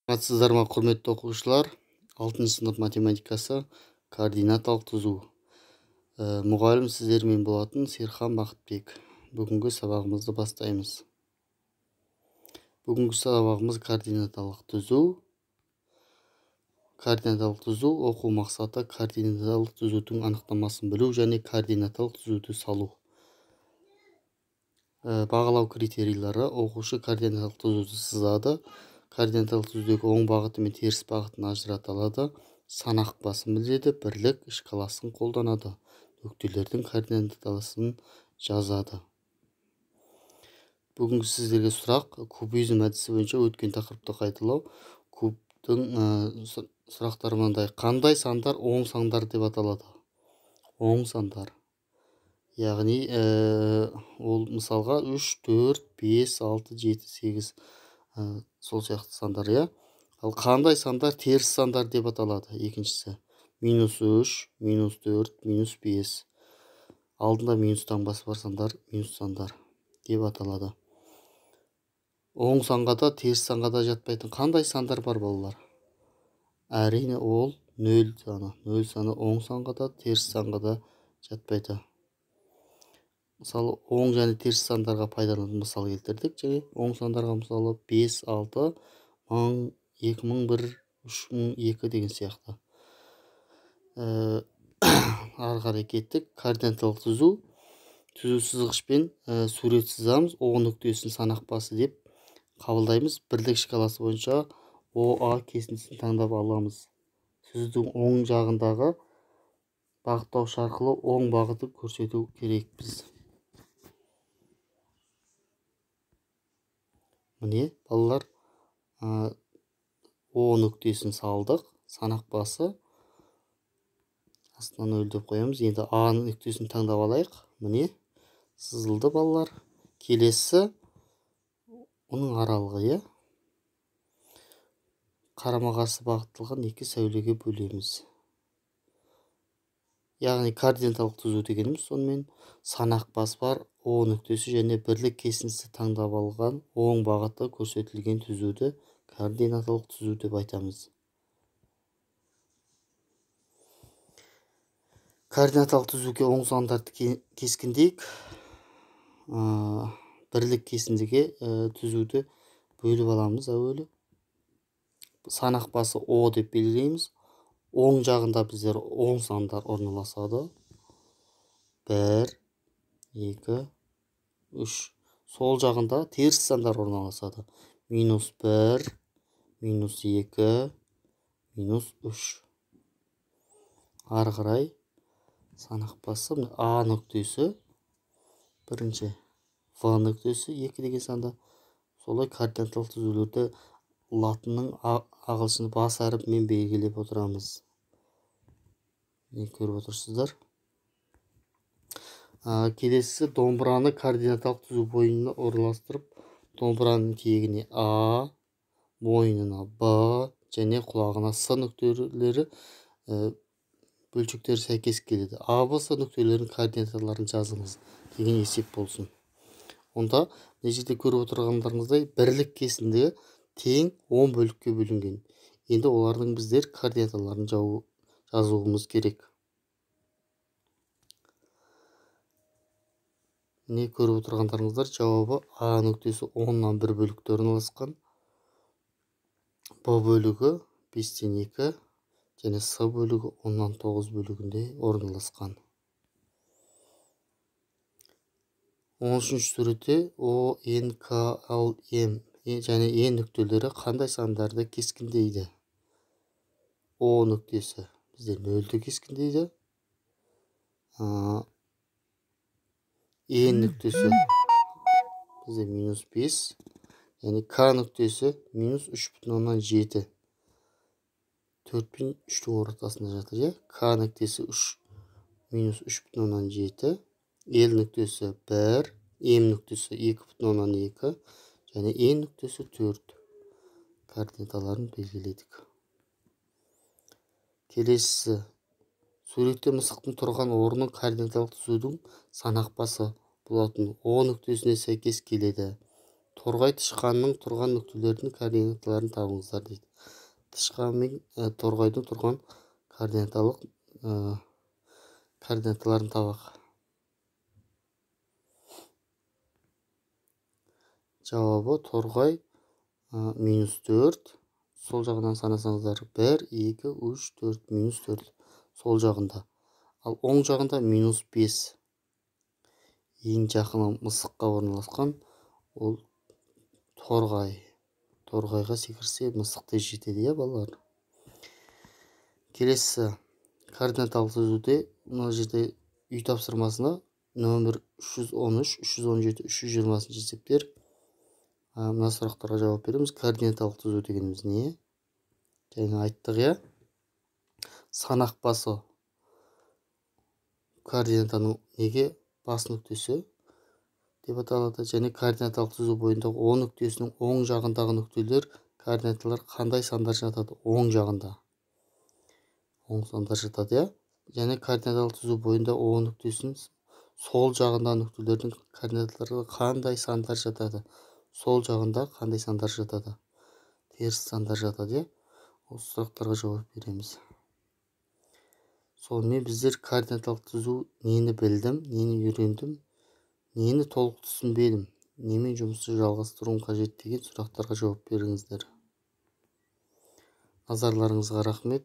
Саламатсыздар ма, құрметті оқушылар? 6 сынып математикасы координаталық түзу. Мұғалім сіздермен болатын Серхан Бақытбек. Бүгінгі сабағымызды бастаймыз. Бүгінгі сабағымыз координаталық түзу. Координаталық түзу оқу мақсаты координаталық түзудің анықтамасын білу және координаталық түзуді салу. Бағалау критерийлері: оқушы координаталық түзуді сызады. Координаталық түзудегі оң бағыты мен теріс бағытын ажырата алады. Санақ басын біледі, бірлік шкаласын қолданады. Нүктелердің координатасын жазады. Бүгінгі сіздерге сұрақ: кубизм әдісі бойынша өткен тақырыпты қайталау. Кубтың сұрақтары мынандай: қандай сандар оң сандар деп аталады? Оң сандар. Яғни ол мысалға 3, 4, 5, 6, 7, 8 сол сияқты сандар, я. Ал қандай сандар теріс сандар деп аталады? Екіншісі: -3, -4, -5. Алдында минус таңбасы бар сандар минус сандар деп аталады. Оң санға да теріс санға да жатпайтын қандай сандар бар балалар? Әрине ол 0 саны. 0 саны оң санға да теріс санға да жатпайды. Мысалы, оң және теріс сандарға пайдаланып мысал келтірдік. Және оң сандарға мысалы 5, 6, 1000, 2001, 3002 деген сияқты. Ары қарай кеттік. Координаталық түзу. Түзу сызғышпен сурет сызамыз. О нүктесін санақ басы деп қабылдаймыз. Бірлік шкаласы бойынша ОА кесіндісін таңдап аламыз. Түзудің оң жағындағы бағыттауыш арқылы оң бағыты көрсету керекпіз. Міне, балалар, О нүктесін салдық. Санақ басы астынан 0 деп қоямыз. Енді А нүктесін таңдап алайық. Міне, сызылды балалар. Келесі оның аралығы, қарама-қарсы бағытталған екі сәулеге бөлеміз. Яғни координаталық түзу дегеніміз сонымен санақ бас бар, О нүктесі және бірлік кесіндісі таңдап алған оң бағыты көрсетілген түзуді координаталық түзу деп айтамыз. Координаталық түзуге оң сандарды кескіндейік. Бірлік кесіндіге түзуді бөліп аламыз әуелі. Санақ басы О деп белгілейміз. Оң жағында біздер оң сандар орналасады. 1, 2, 3. Сол жағында теріс сандар орналасады. -1, -2, -3. Ары қарай санақ басы А нүктесі бірінші, В нүктесі 2 деген санда. Солай координаталық түзулерді латынның ағылшын бас әріпімен белгілеп отырамыз. Не көріп отырсыздар? Келесі домбыраны координаталық түзу бойына орналастырып, домбыраның тиегіне А, мойнына Б және құлағына С нүктелері бөлшектері сәйкес келеді. А, Б, С нүктелерінің координаталарын жазыңыз деген есеп болсын. Онда мына жерде көріп отырғандарыңыздай бірлік кесіндігі тең 10 бөлікке бөлінген. Енді олардың біздер координаталарын жазуымыз керек. Не көріп отырғандарыңыздар жауабы: А нүктесі 10-нан 1 бөлікте орналасқан, Б бөлігі 5-тен 2 және С бөлігі 10-нан 9 бөлігінде орналасқан. 13-ші суретте О, Н, К, Л, М және Е нүктелері қандай сандарды кескіндейді? О нүктесі бізде 0-ді кескіндейді. Е нүктесі бізде -5 және К нүктесі -3,7. 4 пен 3-тің ортасында жатыр. К нүктесі -3,7, Л нүктесі 1, М нүктесі 2,2 және Е нүктесі 4 координаталарын белгіледік. Келесісі: суретте мысықтың тұрған орны координаталық түзудің санақ басы болатын О нүктесіне сәйкес келеді. торғай тышқанның тұрған нүктелердің координаталарын табыңыздар дейді. Тышқан мен торғайдың тұрған координаталарын табақ. Жауабы торғай -4. Сол жағынан санасаңыздар 1, 2, 3, 4, -4 сол жағында. Ал оң жағында -5. Ең жақын мысыққа орналасқан ол торғай. Торғайға секірсе мысық тез жетеді, балалар. Келесі координаталық түзуде мына жерде үй тапсырмасына нөмір 313, 317, 320 есептер. Мына сұрақтарға жауап береміз. Координаталық түзу дегеніміз не? Жаңа айттық, санақ басы координатаның неге бас нүктесі деп аталады, және координаталық түзу бойындағы O нүктесінің оң жағындағы нүктелер координаталар қандай сандар жатады? Оң жағында. Оң сандар жатады, және координаталық түзу бойында O нүктесінің сол жағында нүктелердің координаталары қандай сандар жатады? Сол жағында қандай сандар жатады? Теріс сандар жатады, Осы сұрақтарға жауап береміз. Сонымен біздер координаталық түзу нені білдім, нені үйрендім, нені толық түсінбедім, немен жұмысты жалғастыруым қажет деген сұрақтарға жауап беріңіздер. Назарларыңызға рахмет.